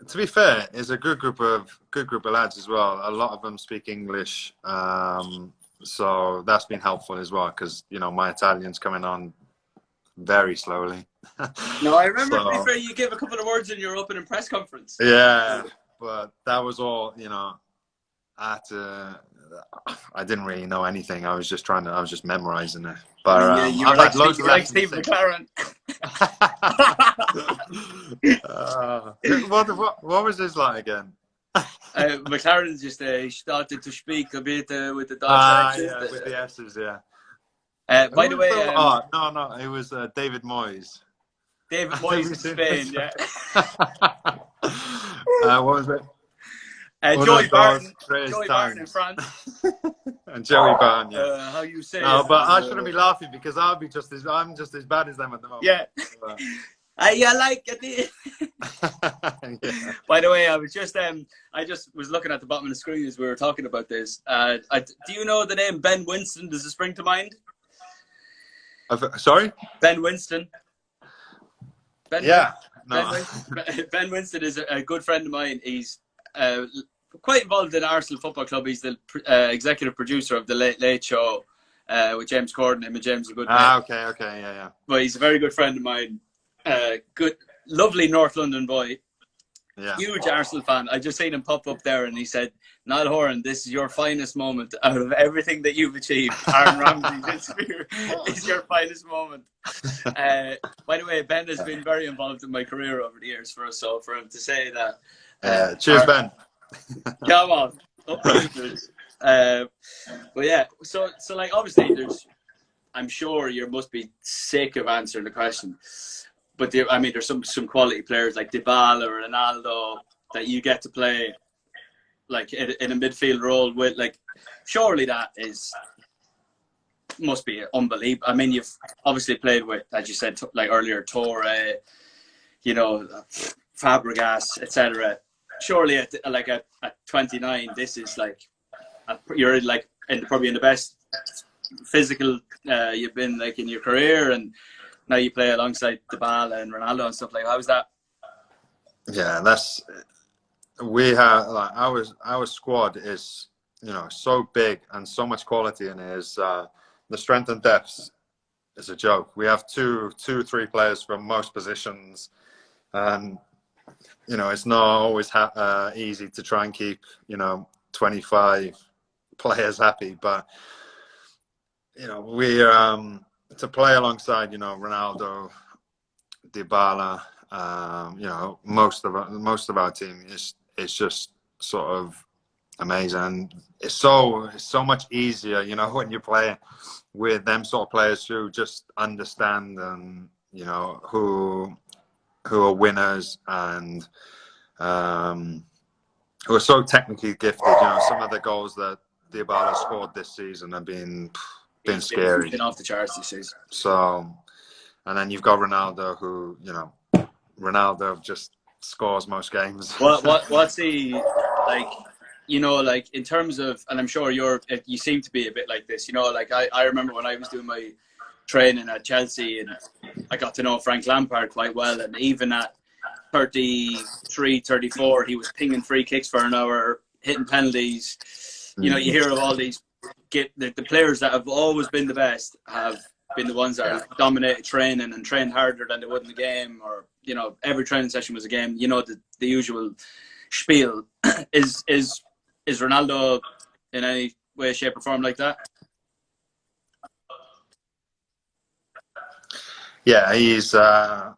To be fair, it's a good group of lads as well. A lot of them speak English, so that's been helpful as well. Because my Italian's coming on very slowly. No, I remember. To be fair, you gave a couple of words in your opening press conference. Yeah, but that was all. I didn't really know anything. I was just memorizing it. But you were like Steve McLaren. What was this like again? McLaren just started to speak a bit with the Dutch accent. Yeah, with the S's, yeah. By the way, no, it was David Moyes. David Moyes in Spain, yeah. What was it? Joey Barton in France. And Joey Barton, yeah. How you say? No, but I shouldn't be laughing because I'm just as bad as them at the moment. Yeah. I like it. Yeah. By the way, I just was looking at the bottom of the screen as we were talking about this. Do you know the name Ben Winston? Does it spring to mind? Sorry? Ben Winston. Yeah. Ben Winston is a good friend of mine. He's quite involved in Arsenal Football Club. He's the executive producer of the Late Late Show with James Corden. Him and James are good. Okay, yeah. But he's a very good friend of mine. Good, lovely North London boy. Yeah. Huge Arsenal fan. I just seen him pop up there, and he said, "Niall Horan, this is your finest moment out of everything that you've achieved. Aaron Ramsey's interview is your finest moment." By the way, Ben has been very involved in my career over the years so for him to say that. Cheers, Ben. Come on. But yeah, so like obviously I'm sure you must be sick of answering the question. But there's some quality players like Dybala or Ronaldo that you get to play like in a midfield role with. Like, surely that must be unbelievable. I mean, you've obviously played with, as you said, like earlier, Torre, Fabregas, etc. Surely at 29, this is like you're like probably in the best physical you've been like in your career, and now you play alongside Dybala and Ronaldo and stuff like that. How was that? Yeah, we have like our squad is so big and so much quality in it. Is the strength and depth is a joke. We have two, 3 players from most positions, and it's not always easy to try and keep 25 players happy, but we're to play alongside Ronaldo, Dybala, most of our team is just sort of amazing, and it's so much easier when you play with them sort of players who just understand and who are winners and who are so technically gifted. Some of the goals that Dybala scored this season have been scary. He's been off the charts this season. So, and then you've got Ronaldo, who Ronaldo just scores most games. What's he like? Like in terms of, and I'm sure you seem to be a bit like this. Like I remember when I was doing my training at Chelsea, and I got to know Frank Lampard quite well, and even at 33, 34, he was pinging free kicks for an hour, hitting penalties. You hear of all these. The players that have always been the best have been the ones that have dominated training and trained harder than they would in the game, or every training session was a game. The usual spiel. Is Ronaldo in any way, shape, or form like that? Yeah, he's sorry,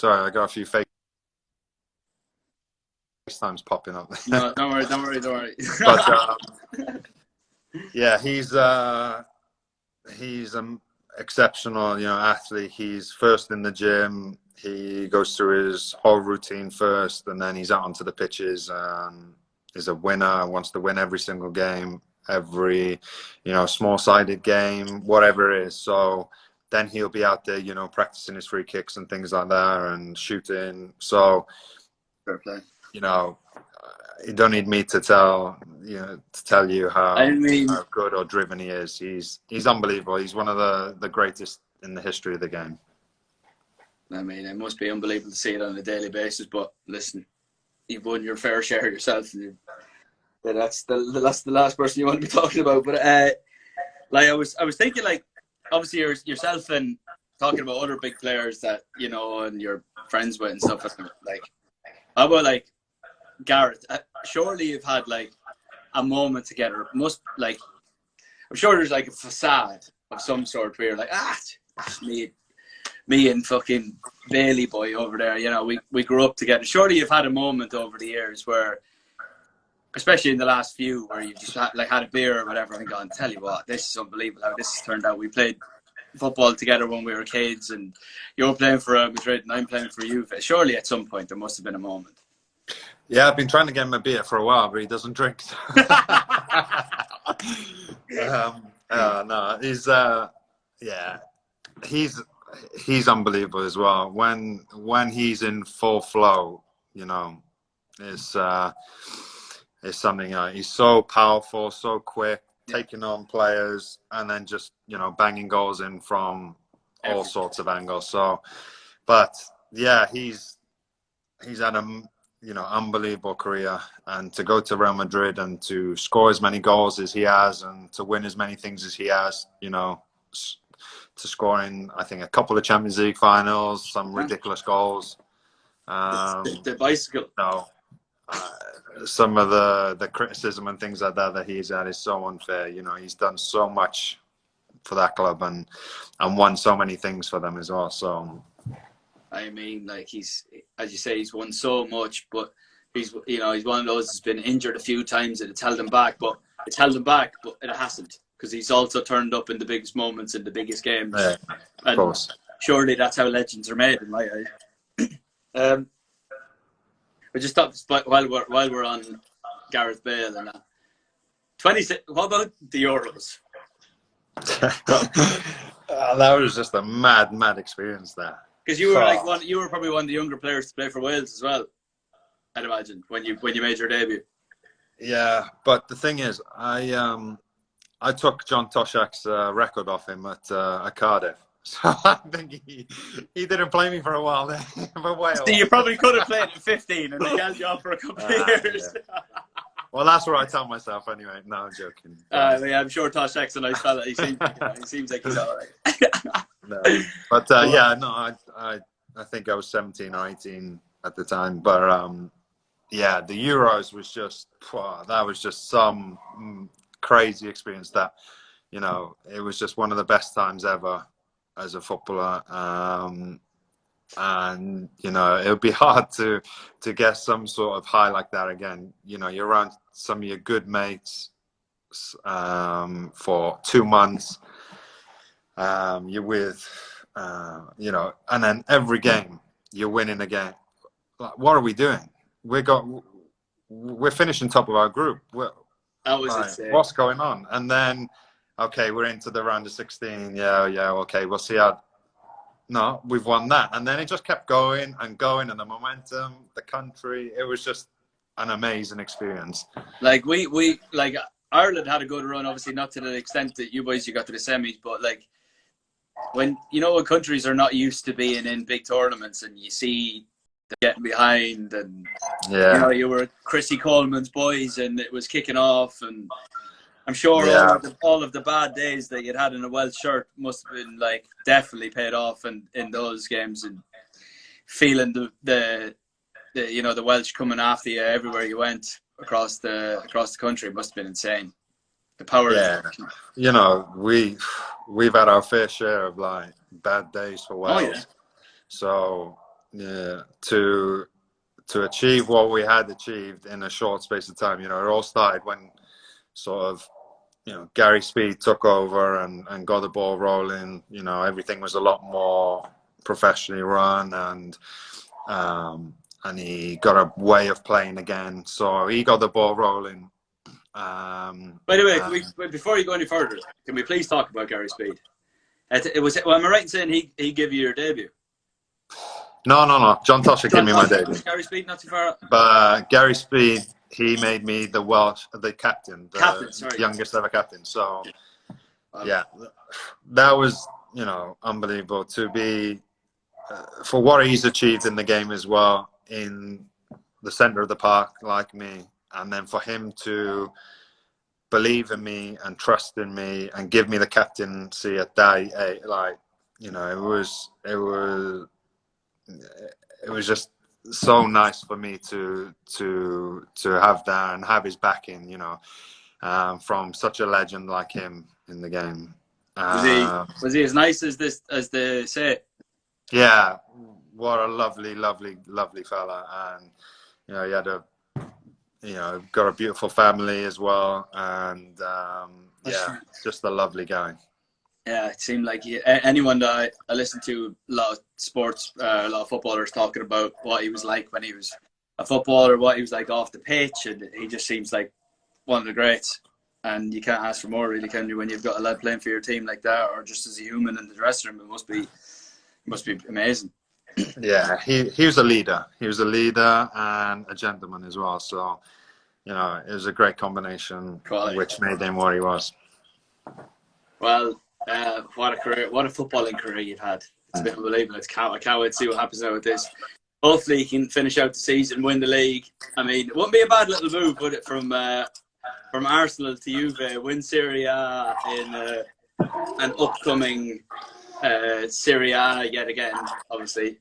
I got a few FaceTimes popping up. No, don't worry. But yeah, he's exceptional, athlete. He's first in the gym. He goes through his whole routine first, and then he's out onto the pitches. He's a winner, wants to win every single game. every, small-sided game, whatever it is. So then he'll be out there, practicing his free kicks and things like that and shooting. So, Fair play. You don't need me to tell you I mean, how good or driven he is. He's unbelievable. He's one of the greatest in the history of the game. I mean, it must be unbelievable to see it on a daily basis. But listen, you've won your fair share yourself, and that's the last person you want to be talking about. But like I was thinking, like, obviously yourself and talking about other big players that and you're friends with and stuff. Like, how about like Gareth? Surely you've had like a moment together. I'm sure there's like a facade of some sort where you're like, me and fucking Bailey boy over there. We grew up together. Surely you've had a moment over the years where, especially in the last few, where you just had a beer or whatever and gone, tell you what, this is unbelievable how this has turned out. We played football together when we were kids, and you're playing for Real Madrid and I'm playing for Juve. Surely at some point there must have been a moment. Yeah, I've been trying to get him a beer for a while, but he doesn't drink. No, he's unbelievable as well. When he's in full flow, is something. He's so powerful, so quick, taking on players, and then just banging goals in from all sorts of angles. So, but yeah, he's had a unbelievable career, and to go to Real Madrid and to score as many goals as he has and to win as many things as he has, to scoring, I think, a couple of Champions League finals, some ridiculous goals. The bicycle. Some of the criticism and things like that he's had is so unfair. He's done so much for that club and won so many things for them as well. So, I mean, like, he's, as you say, he's won so much, but he's one of those that's been injured a few times and it's held him back, but it hasn't, because he's also turned up in the biggest moments in the biggest games. Yeah, of course. Surely that's how legends are made, in my eyes. I just thought, while we're on Gareth Bale and that, 26. What about the Euros? That was just a mad experience there. Because you were you were probably one of the younger players to play for Wales as well, I'd imagine, when you made your debut. Yeah, but the thing is, I took John Toshak's record off him at Cardiff. So I think he didn't play me for a while there. For Wales. So you probably could have played at 15 and they held you off for a couple of years. Yeah. Well, that's what I tell myself anyway. No, I'm joking. Yeah, I'm sure Toshak's a nice fella. He seems like he's all right. No. But I think I was 17 or 18 at the time. But the Euros was just some crazy experience. That it was just one of the best times ever as a footballer, and it would be hard to get some sort of high like that again. You're around some of your good mates for 2 months. You're with and then every game you're winning again. Like, what are we doing? We're finishing top of our group. That was insane. What's going on? And then, okay, we're into the round of 16. Yeah, okay, we'll see how. No, we've won that. And then it just kept going and going, and the momentum, the country, it was just an amazing experience. Like, we Ireland had a good run, obviously not to the extent that you boys, you got to the semis, but like, when countries are not used to being in big tournaments and you see them getting behind, and you were Chrissy Coleman's boys and it was kicking off, and I'm sure all of the bad days that you'd had in a Welsh shirt must have been like definitely paid off in those games, and feeling the Welsh coming after you everywhere you went across the country must have been insane. The power. Yeah, we've had our fair share of like bad days for Wales. Oh, yeah. So to achieve what we had achieved in a short space of time, it all started when sort of Gary Speed took over and got the ball rolling. Everything was a lot more professionally run, and he got a way of playing again. So he got the ball rolling, By the way, before you go any further, can we please talk about Gary Speed? It was. Well, am I right in saying he gave you your debut? No. John Tosher gave me my debut. Gary Speed not too far. But Gary Speed, he made me the captain, the youngest ever captain. So yeah, that was unbelievable to be for what he's achieved in the game as well, in the center of the park like me, and then for him to believe in me and trust in me and give me the captaincy at that age, it was just so nice for me to have that and have his backing, from such a legend like him in the game. Was he as nice as they say? Yeah, what a lovely fella, and he had got a beautiful family as well, and just a lovely guy. Yeah, it seemed like anyone that I listened to, a lot of sports, a lot of footballers talking about what he was like when he was a footballer, what he was like off the pitch, and he just seems like one of the greats. And you can't ask for more, really, can you? When you've got a lad playing for your team like that, or just as a human in the dressing room, it must be amazing. Yeah, he was a leader. He was a leader and a gentleman as well. So, it was a great combination, which made him what he was. Well, what a career! What a footballing career you've had. It's been unbelievable. I can't wait to see what happens now with this. Hopefully, you can finish out the season, win the league. I mean, it wouldn't be a bad little move, would it, from Arsenal to Juve, win Serie A in an upcoming Serie A yet again, obviously.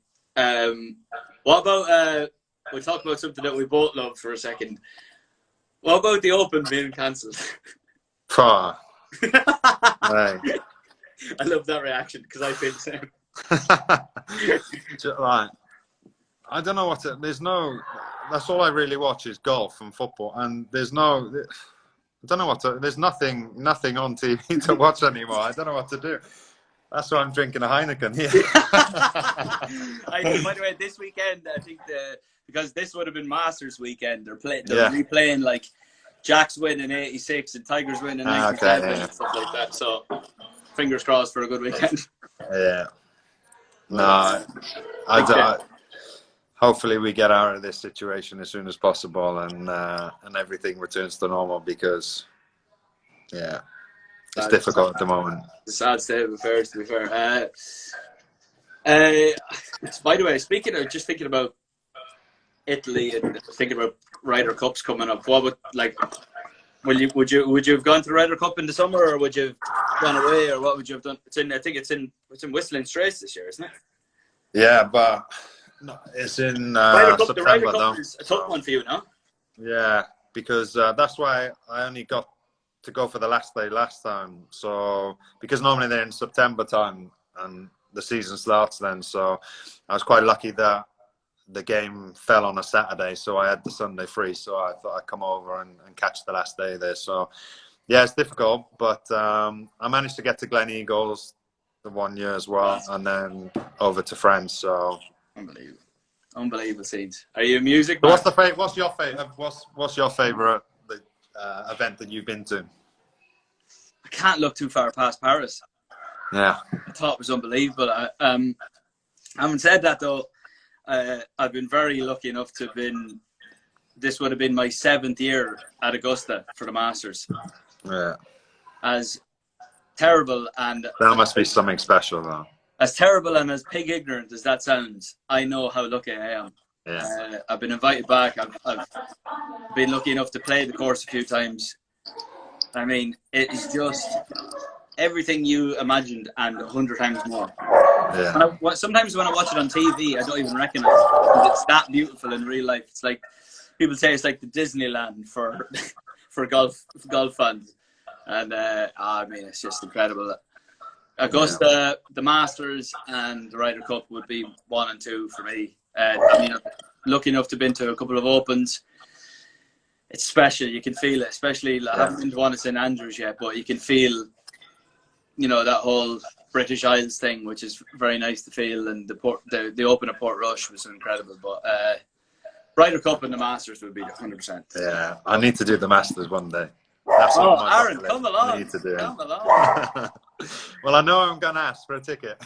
What about, we'll talk about something that we both love for a second. What about the Open being cancelled? Right. I love that reaction because I feel the same. Right. I don't know that's all I really watch is golf and football, and there's nothing on TV to watch anymore. I don't know what to do. That's why I'm drinking a Heineken here. By the way, this weekend, I think because this would have been Masters weekend, they're replaying like Jack's win in '86 and Tiger's win in '97 and stuff like that. So fingers crossed for a good weekend. Yeah. No, hopefully we get out of this situation as soon as possible, and everything returns to normal, because it's difficult at the moment. It's a sad state of affairs, to be fair. By the way, thinking about Italy and thinking about Ryder Cups coming up, what would you have gone to the Ryder Cup in the summer, or would you have gone away, or what would you have done? I think it's in Whistling Straits this year, isn't it? Yeah, but no, it's in September. The Ryder Cup is a tough one for you, no? Yeah, because that's why I only got to go for the last day last time. So because normally they're in September time and the season starts then. So I was quite lucky that the game fell on a Saturday, so I had the Sunday free. So I thought I'd come over and catch the last day there. So yeah, it's difficult, but I managed to get to Glen Eagles the 1 year as well, and then over to France. So unbelievable scenes. Are you a music man? What's your favorite event that you've been to? I can't look too far past Paris. Yeah, I thought it was unbelievable. Having said that, though, I've been very lucky enough to have been. This would have been my 7th year at Augusta for the Masters. Yeah. As terrible and that must be something special, though. As terrible and as pig ignorant as that sounds, I know how lucky I am. Yeah. I've been invited back. I've been lucky enough to play the course a few times. I mean, it is just everything you imagined and 100 times more. Yeah. Sometimes when I watch it on TV, I don't even recognize it, because it's that beautiful in real life. It's like people say it's like the Disneyland for golf fans, and I mean, it's just incredible. Augusta, the Masters, and the Ryder Cup would be 1 and 2 for me. I mean, I'm lucky enough to have been to a couple of Opens. It's special. You can feel it, especially I haven't been to one at St Andrews yet, but you can feel, that whole British Isles thing, which is very nice to feel. And the Open at Portrush was incredible. But Ryder Cup and the Masters would be 100%. Yeah, I need to do the Masters one day. That's Oh, on my Aaron, bucket list. come along. I need to do it. Come along. Well, I know I'm going to ask for a ticket.